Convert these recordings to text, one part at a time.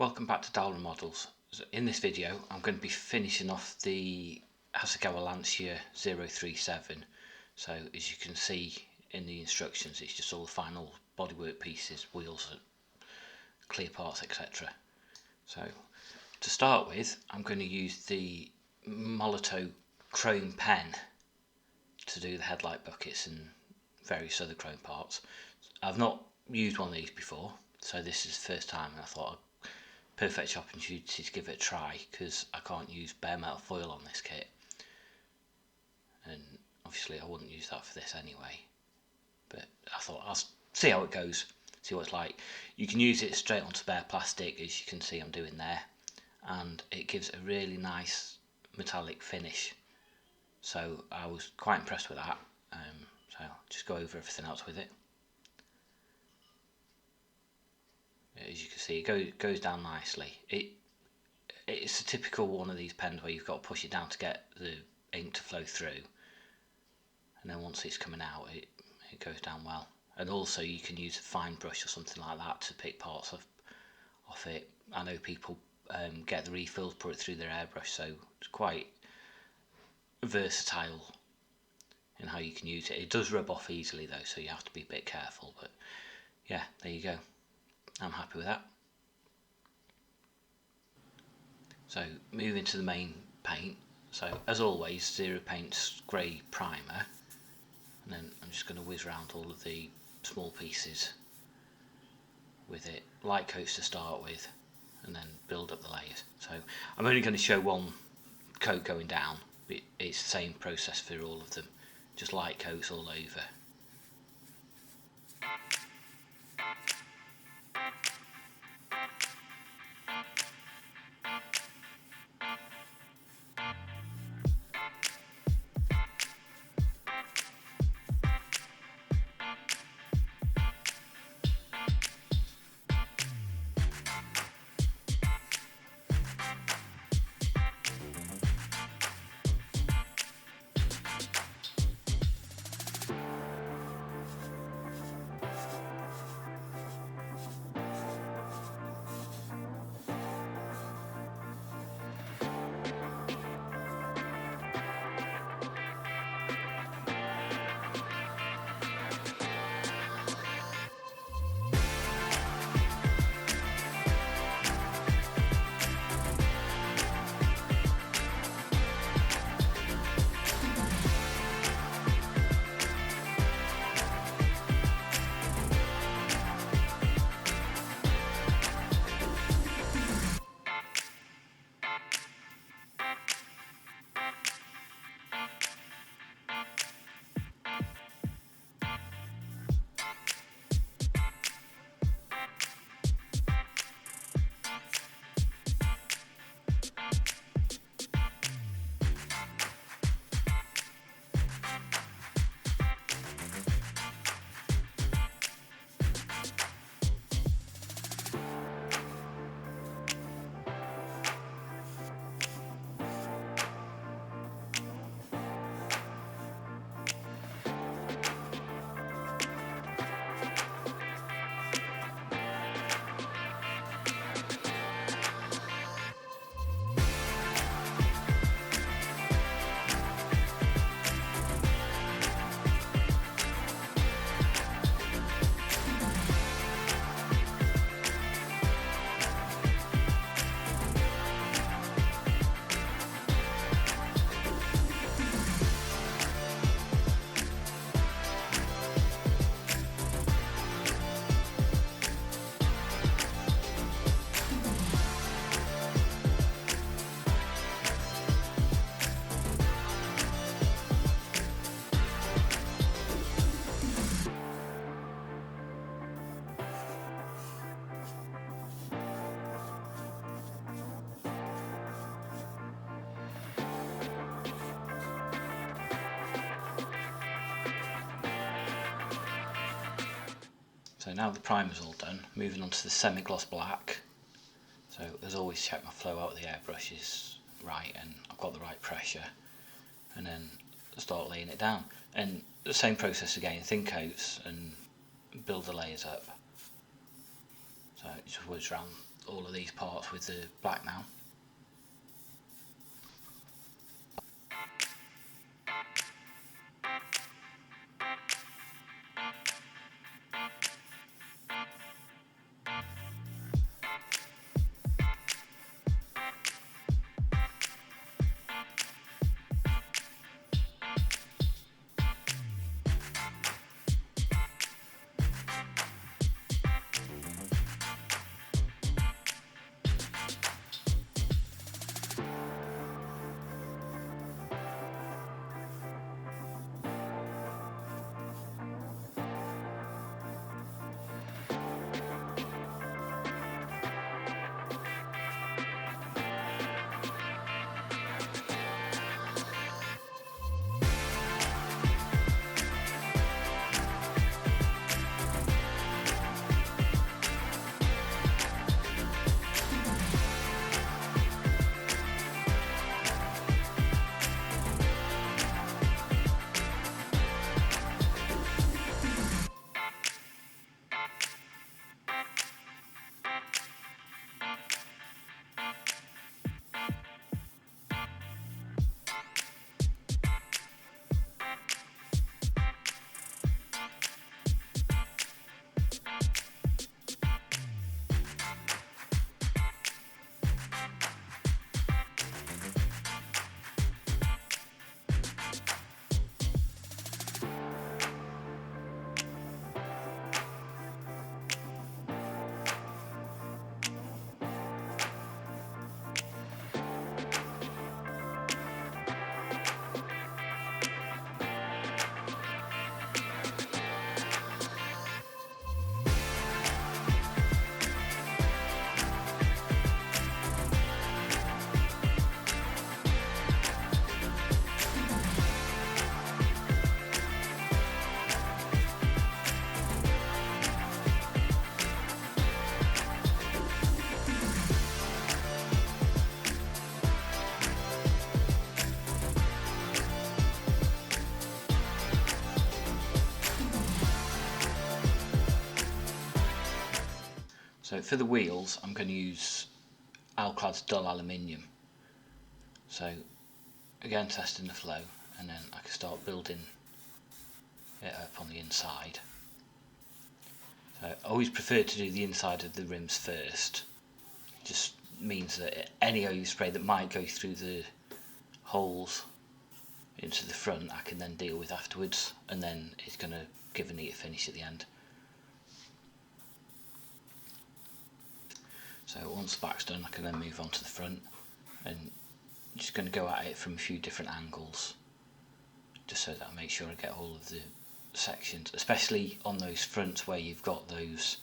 Welcome back to Dial Models. So in this video I'm going to be finishing off the Hasegawa Lancia 037. So as you can see in the instructions, it's just all the final bodywork pieces, wheels, clear parts, etc. So to start with, I'm going to use the Molotow chrome pen to do the headlight buckets and various other chrome parts. I've not used one of these before, so this is the first time, and I thought perfect opportunity to give it a try because I can't use bare metal foil on this kit, and obviously I wouldn't use that for this anyway, but I thought I'll see how it goes, see what it's like. You can use it straight onto bare plastic, as you can see I'm doing there, and it gives a really nice metallic finish, so I was quite impressed with that. So I'll just go over everything else with it. As you can see, it goes down nicely. It's a typical one of these pens where you've got to push it down to get the ink to flow through, and then once it's coming out, it goes down well. And also you can use a fine brush or something like that to pick parts off it. I know people get the refills, put it through their airbrush, so it's quite versatile in how you can use it. It does rub off easily though, so you have to be a bit careful, but yeah, there you go. I'm happy with that. So moving to the main paint, so as always, Zero Paint's grey primer, and then I'm just going to whiz around all of the small pieces with it, light coats to start with, and then build up the layers. So I'm only going to show one coat going down, but it's the same process for all of them, just light coats all over. So now the primer's all done, moving on to the semi-gloss black. So as always, check my flow out of the airbrush is right and I've got the right pressure, and then start laying it down. And the same process again, thin coats and build the layers up. So just whiz around all of these parts with the black now. So for the wheels, I'm going to use Alclad's dull aluminium. So again, testing the flow, and then I can start building it up on the inside. So I always prefer to do the inside of the rims first. Just means that any overspray that might go through the holes into the front, I can then deal with afterwards, and then it's going to give a neater finish at the end. So once the back's done, I can then move on to the front, and I'm just going to go at it from a few different angles, just so that I make sure I get all of the sections, especially on those fronts where you've got those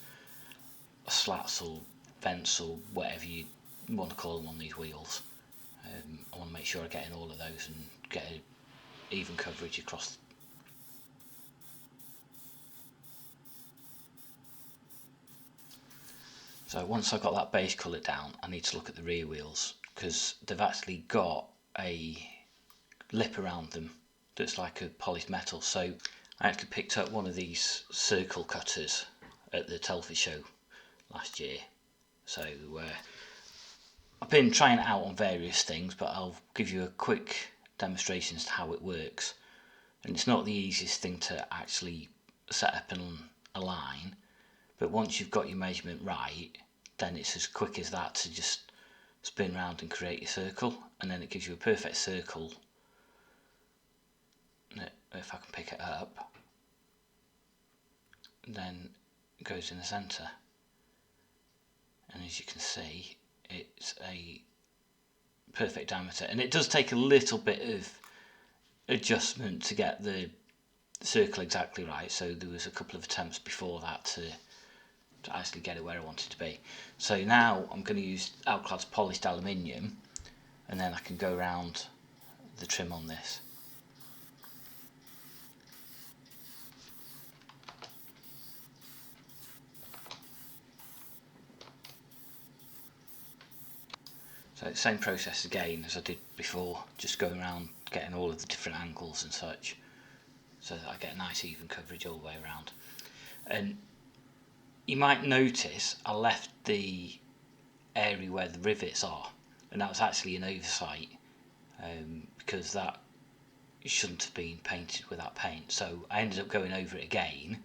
slats or vents or whatever you want to call them on these wheels. I want to make sure I get in all of those and get an even coverage across. So once I've got that base colour down, I need to look at the rear wheels, because they've actually got a lip around them that's like a polished metal. So I actually picked up one of these circle cutters at the Telford show last year. So I've been trying it out on various things, but I'll give you a quick demonstration as to how it works. And it's not the easiest thing to actually set up and align, but once you've got your measurement right, then it's as quick as that to just spin round and create your circle, and then it gives you a perfect circle. If I can pick it up, then it goes in the centre, and as you can see, it's a perfect diameter, and it does take a little bit of adjustment to get the circle exactly right. So there was a couple of attempts before that to actually get it where I wanted to be. So now I'm going to use Alclad's polished aluminium, and then I can go around the trim on this. So same process again as I did before, just going around getting all of the different angles and such, so that I get a nice even coverage all the way around. And you might notice I left the area where the rivets are, and that was actually an oversight, because that shouldn't have been painted with that paint. So I ended up going over it again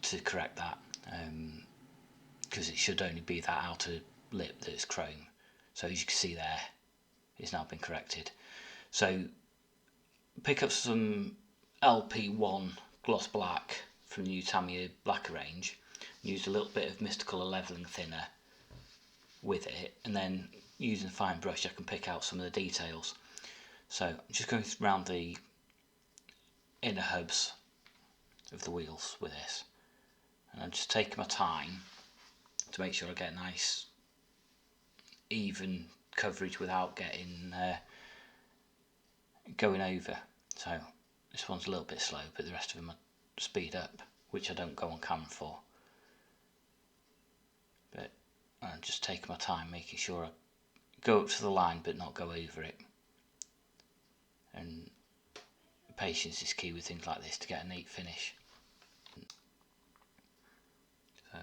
to correct that, because it should only be that outer lip that's chrome. So as you can see there, it's now been corrected. So pick up some LP1 gloss black from the new Tamiya Blacker range, use a little bit of Mysticolor leveling thinner with it, and then using a fine brush I can pick out some of the details. So I'm just going around the inner hubs of the wheels with this, and I'm just taking my time to make sure I get nice even coverage without getting going over. So this one's a little bit slow, but the rest of them are speed up, which I don't go on camera for. But I'm just taking my time, making sure I go up to the line but not go over it. And patience is key with things like this to get a neat finish. So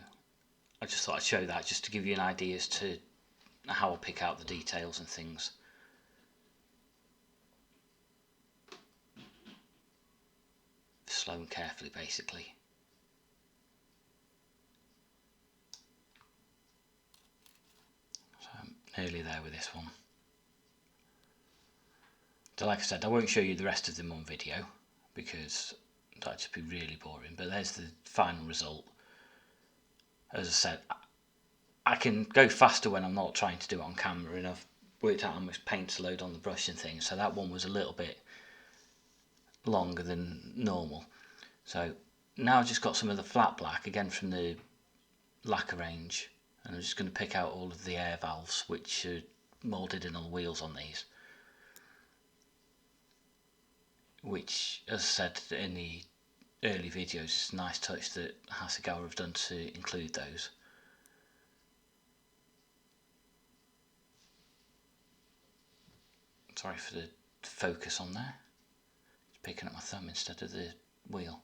I just thought I'd show that just to give you an idea as to how I pick out the details and things. Slow and carefully, basically. So I'm nearly there with this one. So like I said, I won't show you the rest of them on video because that'd just be really boring, but there's the final result. As I said, I can go faster when I'm not trying to do it on camera, and I've worked out how much paint to load on the brush and things, so that one was a little bit longer than normal. So now I've just got some of the flat black, again from the lacquer range, and I'm just going to pick out all of the air valves which are moulded in on the wheels on these, which, as I said in the early videos, is a nice touch that Hasegawa have done to include those. Sorry for the focus on there, it's picking up my thumb instead of the wheel.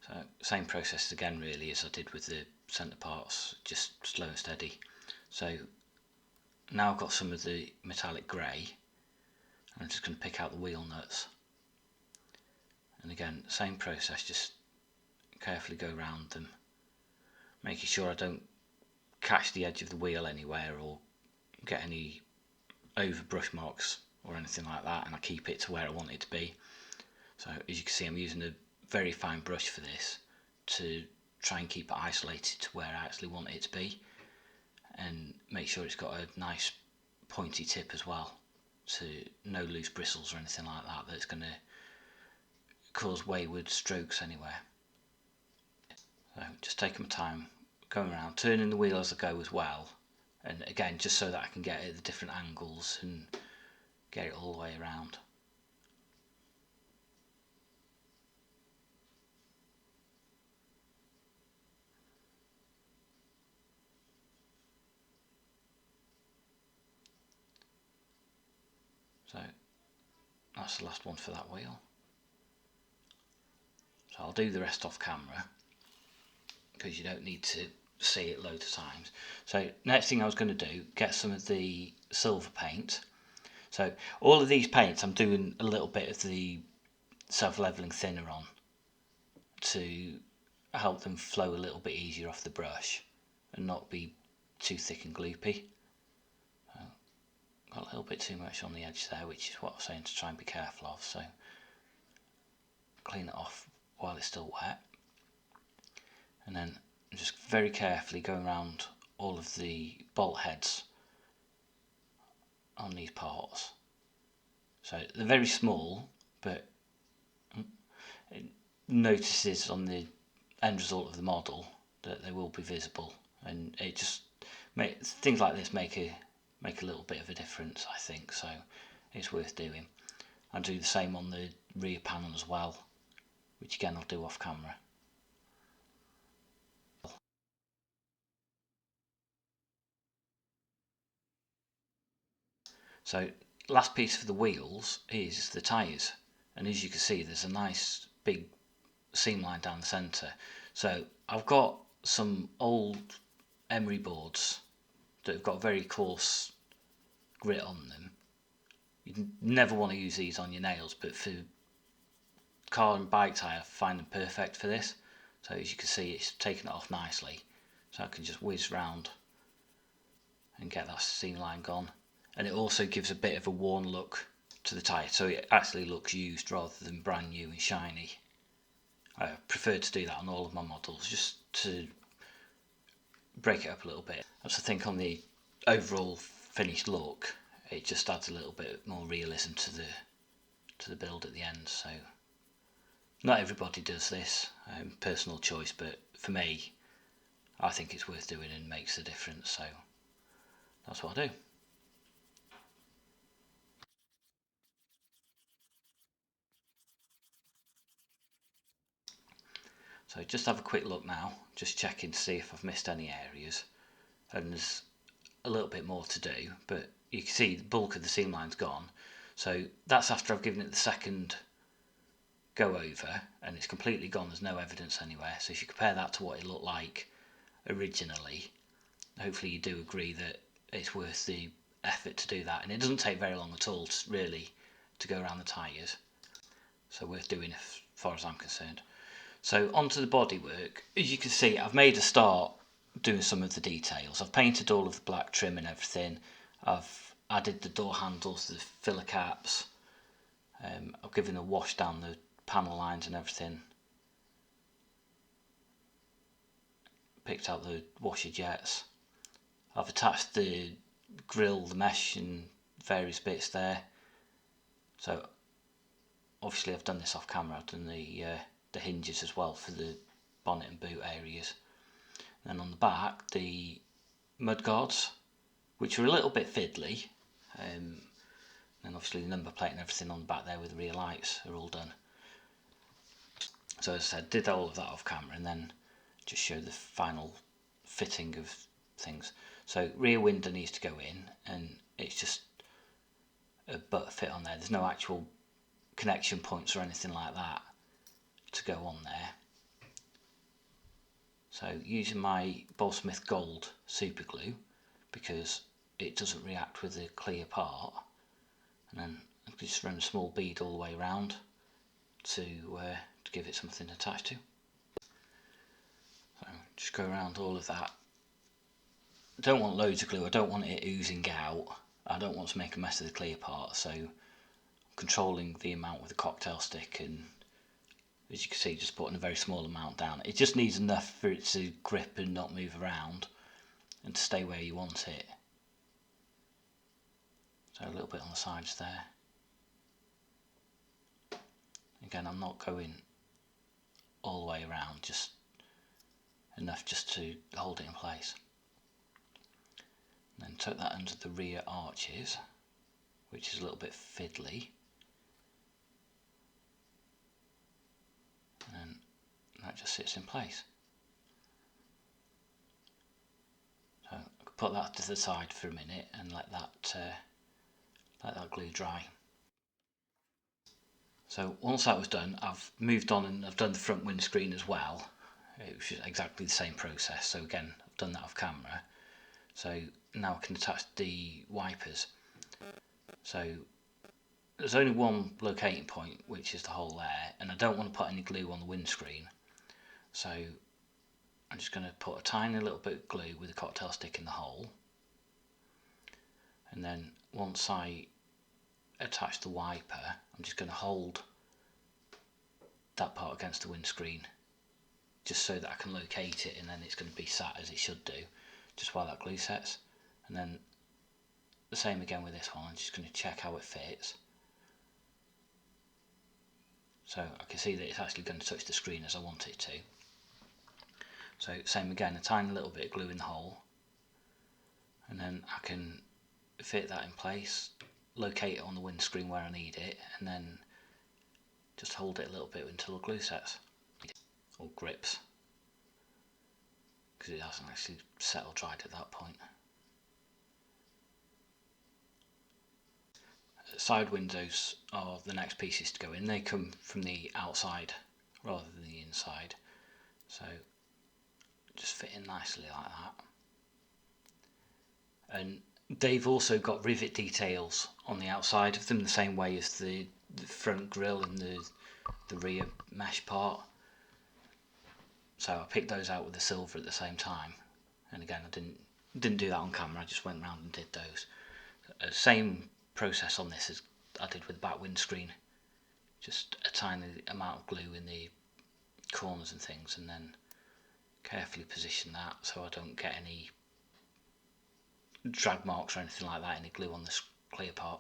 So same process again really as I did with the centre parts, just slow and steady. So now I've got some of the metallic grey, I'm just going to pick out the wheel nuts, and again same process, just carefully go around them, making sure I don't catch the edge of the wheel anywhere or get any over brush marks or anything like that, and I keep it to where I want it to be. So as you can see, I'm using a very fine brush for this to try and keep it isolated to where I actually want it to be, and make sure it's got a nice pointy tip as well, so no loose bristles or anything like that that's going to cause wayward strokes anywhere. So just taking my time, going around, turning the wheel as I go as well, and again just so that I can get it at the different angles and get it all the way around. So that's the last one for that wheel. So I'll do the rest off camera because you don't need to see it loads of times. So next thing I was going to do, get some of the silver paint. So all of these paints I'm doing a little bit of the self-leveling thinner on to help them flow a little bit easier off the brush and not be too thick and gloopy. Got a little bit too much on the edge there, which is what I was saying to try and be careful of, so clean it off while it's still wet, and then just very carefully going around all of the bolt heads on these parts. So they're very small, but it notices on the end result of the model that they will be visible, and it just things like this make a little bit of a difference, I think, so it's worth doing. I'll do the same on the rear panel as well, which again I'll do off camera. So last piece for the wheels is the tyres. and as you can see there's a nice big seam line down the centre. So I've got some old emery boards that have got very coarse grit on them. You never want to use these on your nails, but for car and bike tyre I find them perfect for this. So as you can see it's taken it off nicely, so I can just whiz round and get that seam line gone. And it also gives a bit of a worn look to the tyre, so it actually looks used rather than brand new and shiny. I prefer to do that on all of my models, just to break it up a little bit. I also think on the overall finished look it just adds a little bit more realism to the build at the end. So not everybody does this, personal choice, but for me I think it's worth doing and makes a difference, so that's what I do. So just have a quick look now, just checking to see if I've missed any areas, and there's a little bit more to do, but you can see the bulk of the seam line's gone. So that's after I've given it the second go over and it's completely gone, there's no evidence anywhere. So if you compare that to what it looked like originally, hopefully you do agree that it's worth the effort to do that, and it doesn't take very long at all really to go around the tyres, so worth doing as far as I'm concerned. So onto the bodywork. As you can see I've made a start doing some of the details. I've painted all of the black trim and everything, I've added the door handles, the filler caps, I've given a wash down the panel lines and everything, picked out the washer jets, I've attached the grill, the mesh and various bits there. So obviously I've done this off camera, I've done the hinges as well for the bonnet and boot areas. And then on the back the mud guards, which are a little bit fiddly, and obviously the number plate and everything on the back there with the rear lights are all done. So as I said, did all of that off camera and then just show the final fitting of things. So rear window needs to go in, and it's just a butt fit on there. There's no actual connection points or anything like that to go on there. So using my Bolsmith Gold super glue, because it doesn't react with the clear part, and then I just run a small bead all the way around to give it something to attach to. So just go around all of that. I don't want loads of glue, I don't want it oozing out, I don't want to make a mess of the clear part, so I'm controlling the amount with a cocktail stick, and as you can see just putting a very small amount down. It just needs enough for it to grip and not move around and to stay where you want it. So a little bit on the sides there. Again, I'm not going all the way around, just enough just to hold it in place. And then tuck that under the rear arches, which is a little bit fiddly. And then that just sits in place. So I could put that to the side for a minute and let that glue dry. So once that was done, I've moved on and I've done the front windscreen as well. It was exactly the same process. So again, I've done that off camera. So now I can attach the wipers. So there's only one locating point, which is the hole there, and I don't want to put any glue on the windscreen. So I'm just going to put a tiny little bit of glue with a cocktail stick in the hole. And then once I attach the wiper, I'm just going to hold that part against the windscreen just so that I can locate it, and then it's going to be sat as it should do just while that glue sets. And then the same again with this one, I'm just going to check how it fits. So I can see that it's actually going to touch the screen as I want it to. So same again, a tiny little bit of glue in the hole, and then I can fit that in place, locate it on the windscreen where I need it, and then just hold it a little bit until the glue sets or grips, because it hasn't actually set or dried at that point. side windows are the next pieces to go in. They come from the outside rather than the inside, so just fit in nicely like that. And they've also got rivet details on the outside of them, the same way as the front grille and the rear mesh part. So I picked those out with the silver at the same time, and again I didn't do that on camera, I just went around and did those. Same process on this as I did with the back windscreen, just a tiny amount of glue in the corners and things, and then carefully position that so I don't get any drag marks or anything like that, any glue on this clear part.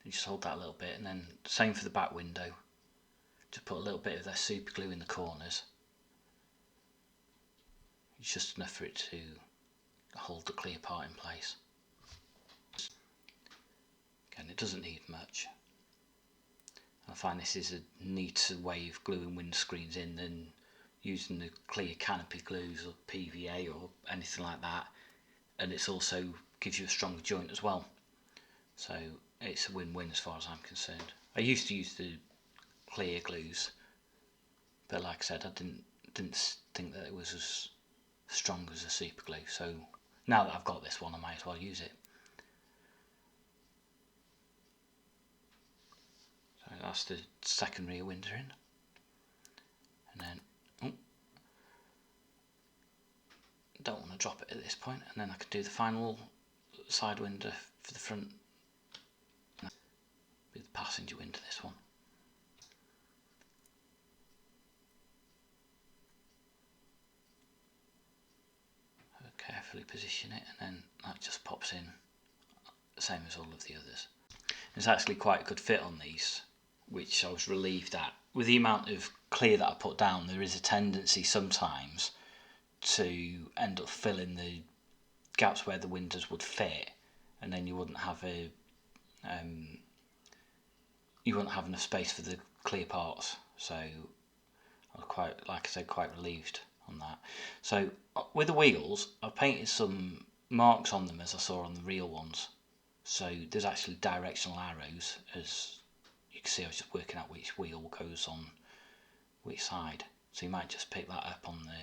You just hold that a little bit, and then same for the back window, just put a little bit of their super glue in the corners. It's just enough for it to hold the clear part in place. Again, it doesn't need much. I find this is a neater way of gluing windscreens in than using the clear canopy glues or PVA or anything like that, and it's also gives you a stronger joint as well, so it's a win-win as far as I'm concerned. I used to use the clear glues, but like I said, I didn't think that it was as strong as a super glue, so now that I've got this one I might as well use it. So that's the second rear window in, and then don't want to drop it at this point, and then I can do the final side window for the front with the passenger window, this one. Carefully position it, and then that just pops in, the same as all of the others. It's actually quite a good fit on these, which I was relieved at. With the amount of clear that I put down, there is a tendency sometimes to end up filling the gaps where the windows would fit, and then you wouldn't have enough space for the clear parts. So I was quite, like I said, quite relieved on that. So with the wheels, I've painted some marks on them as I saw on the real ones. So there's actually directional arrows, as you can see. I was just working out which wheel goes on which side. So you might just pick that up on the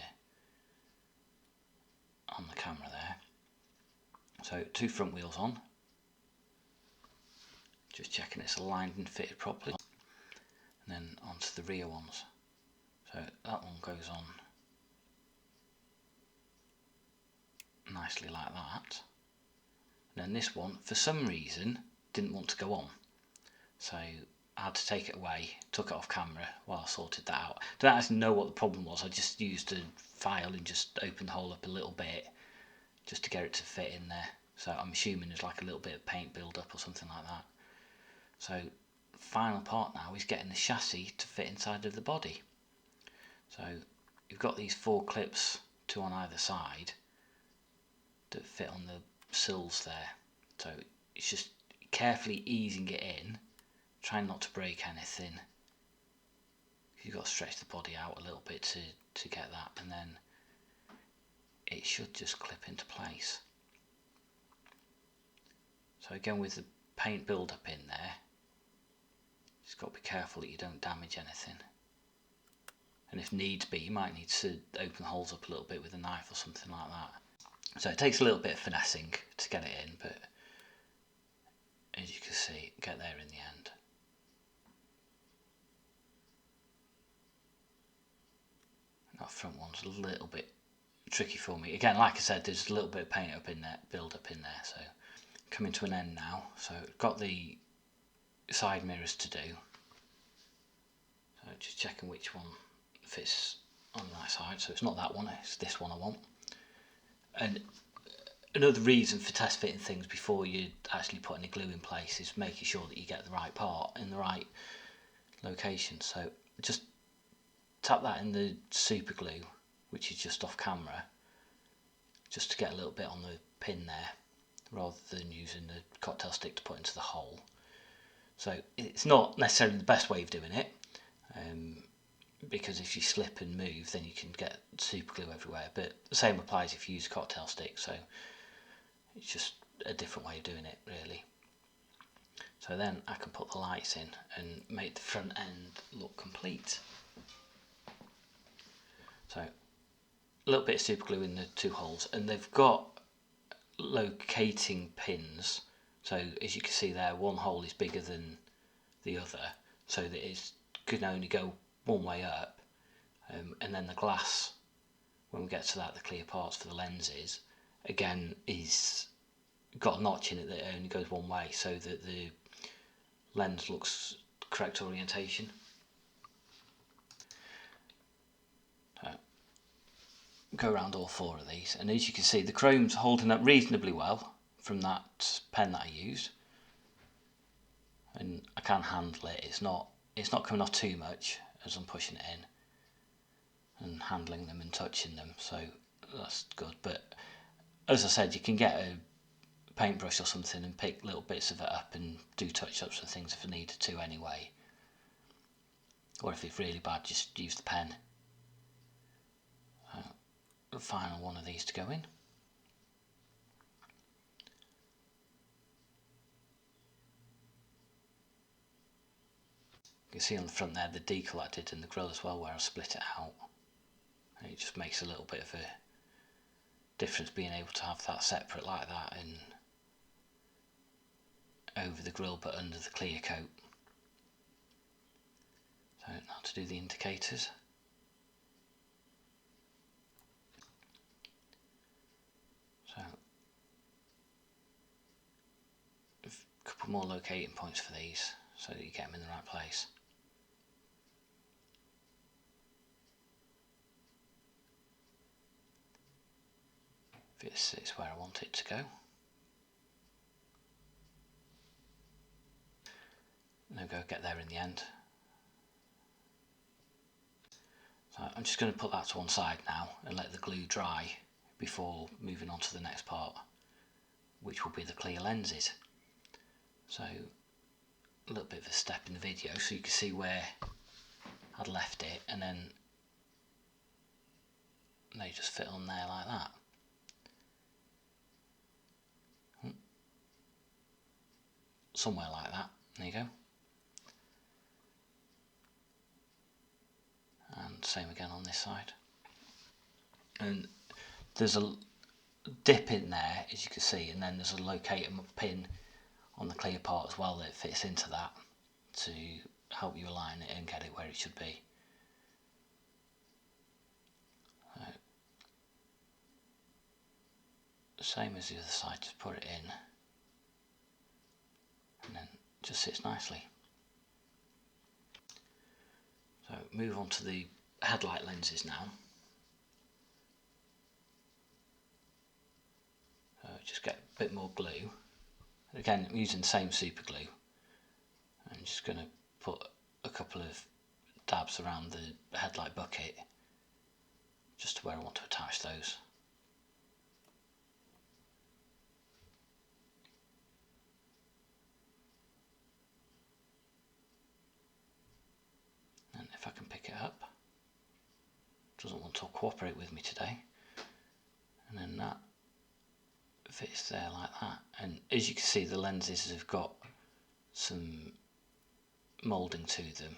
camera there. So 2 front wheels on, just checking it's aligned and fitted properly, and then onto the rear ones. So that one goes on nicely like that, and then this one for some reason didn't want to go on, so I had to take it away, took it off camera while I sorted that out. I don't actually know what the problem was. I just used a file and just opened the hole up a little bit just to get it to fit in there. So I'm assuming there's like a little bit of paint build up or something like that. So the final part now is getting the chassis to fit inside of the body. So you've got these 4 clips, 2 on either side, that fit on the sills there. So it's just carefully easing it in, trying not to break anything. You've got to stretch the body out a little bit to get that, and then it should just clip into place. So again, with the paint build up in there, just got to be careful that you don't damage anything. And if needs be, you might need to open the holes up a little bit with a knife or something like that. So it takes a little bit of finessing to get it in, but as you can see, get there in the end. That front one's a little bit tricky for me. Again, like I said, there's a little bit of paint up in there, build up in there, so coming to an end now. So got the side mirrors to do. So just checking which one fits on the right side. So it's not that one, it's this one I want. And another reason for test fitting things before you actually put any glue in place is making sure that you get the right part in the right location. So just tap that in the super glue, which is just off camera, just to get a little bit on the pin there, rather than using the cocktail stick to put into the hole. So it's not necessarily the best way of doing it, because if you slip and move, then you can get super glue everywhere. But the same applies if you use a cocktail stick, so it's just a different way of doing it, really. So then I can put the lights in and make the front end look complete. So a little bit of super glue in the two holes, and they've got locating pins. So as you can see there, one hole is bigger than the other, so that it can only go one way up. And then the glass, when we get to that, the clear parts for the lenses, again is got a notch in it that only goes one way, so that the lens looks correct orientation. Go around all four of these, and as you can see, the chrome's holding up reasonably well from that pen that I used, and I can handle it. It's not coming off too much as I'm pushing it in and handling them and touching them, so that's good. But as I said, you can get a paintbrush or something and pick little bits of it up and do touch-ups and things if I needed to anyway, or if it's really bad, just use the pen. The final one of these to go in. You can see on the front there the decal I did in the grill as well, where I split it out. And it just makes a little bit of a difference being able to have that separate like that and over the grill but under the clear coat. So now to do the indicators. So a couple more locating points for these so that you get them in the right place. This is where I want it to go. No go get there in the end. So I'm just going to put that to one side now and let the glue dry before moving on to the next part, which will be the clear lenses. So a little bit of a step in the video so you can see where I'd left it, and then they just fit on there like that. Somewhere like that. There you go. And same again on this side. And there's a dip in there, as you can see, and then there's a locator pin on the clear part as well that fits into that to help you align it and get it where it should be. Same as the other side, just put it in and then it just sits nicely. So move on to the headlight lenses now. Just get a bit more glue. Again, I'm using the same super glue. I'm just going to put a couple of dabs around the headlight bucket just to where I want to attach those. And if I can pick it up, it doesn't want to cooperate with me today. And then that fits there like that. And as you can see, the lenses have got some moulding to them,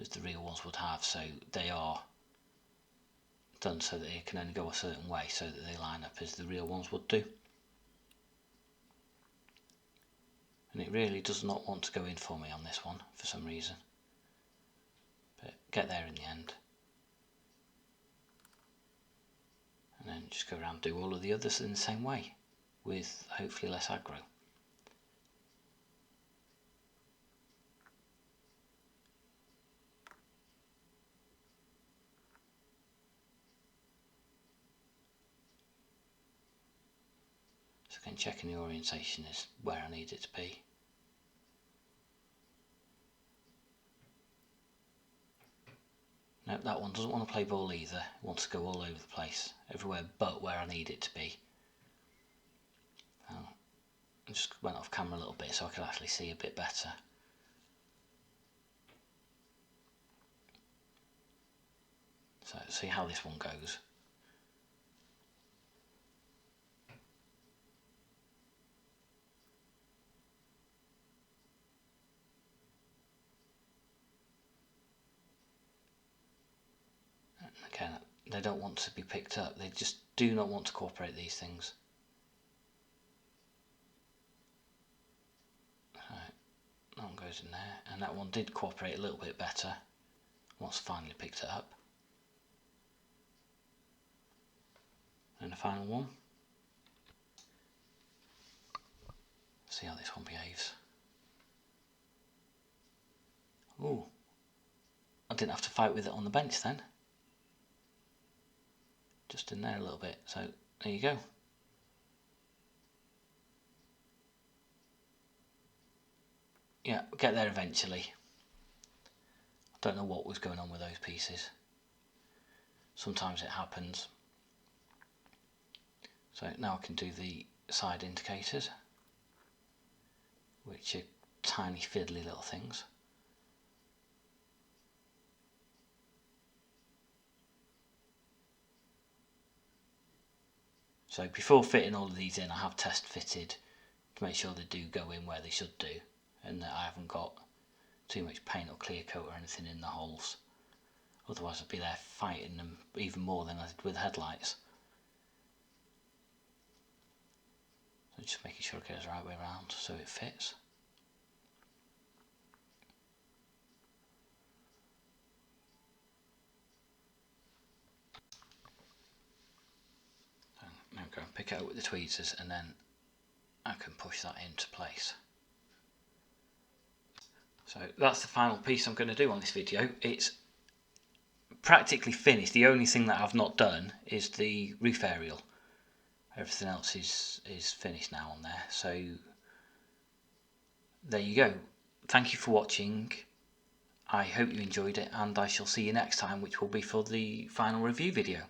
as the real ones would have, so they are done so that they can only go a certain way so that they line up as the real ones would do. And it really does not want to go in for me on this one for some reason, but get there in the end. And then just go around and do all of the others in the same way with hopefully less aggro. So again, checking the orientation is where I need it to be. No, that one doesn't want to play ball either. It wants to go all over the place, everywhere but where I need it to be. I just went off camera a little bit so I could actually see a bit better. So see how this one goes. they don't want to be picked up. They just do not want to cooperate, these things. Right, that one goes in there, and that one did cooperate a little bit better once finally picked it up. And the final one. See how this one behaves. Ooh, I didn't have to fight with it on the bench then. Just in there a little bit, so there you go. Yeah, we'll get there eventually. I don't know what was going on with those pieces. Sometimes it happens. So now I can do the side indicators, which are tiny fiddly little things. So before fitting all of these in, I have test fitted to make sure they do go in where they should do, and that I haven't got too much paint or clear coat or anything in the holes. Otherwise I'd be there fighting them even more than I did with headlights. So just making sure it goes the right way around so it fits. So now I'm going to pick it up with the tweezers, and then I can push that into place. So that's the final piece I'm going to do on this video. It's practically finished. The only thing that I've not done is the roof aerial. Everything else is finished now on there. So there you go. Thank you for watching. I hope you enjoyed it, and I shall see you next time, which will be for the final review video.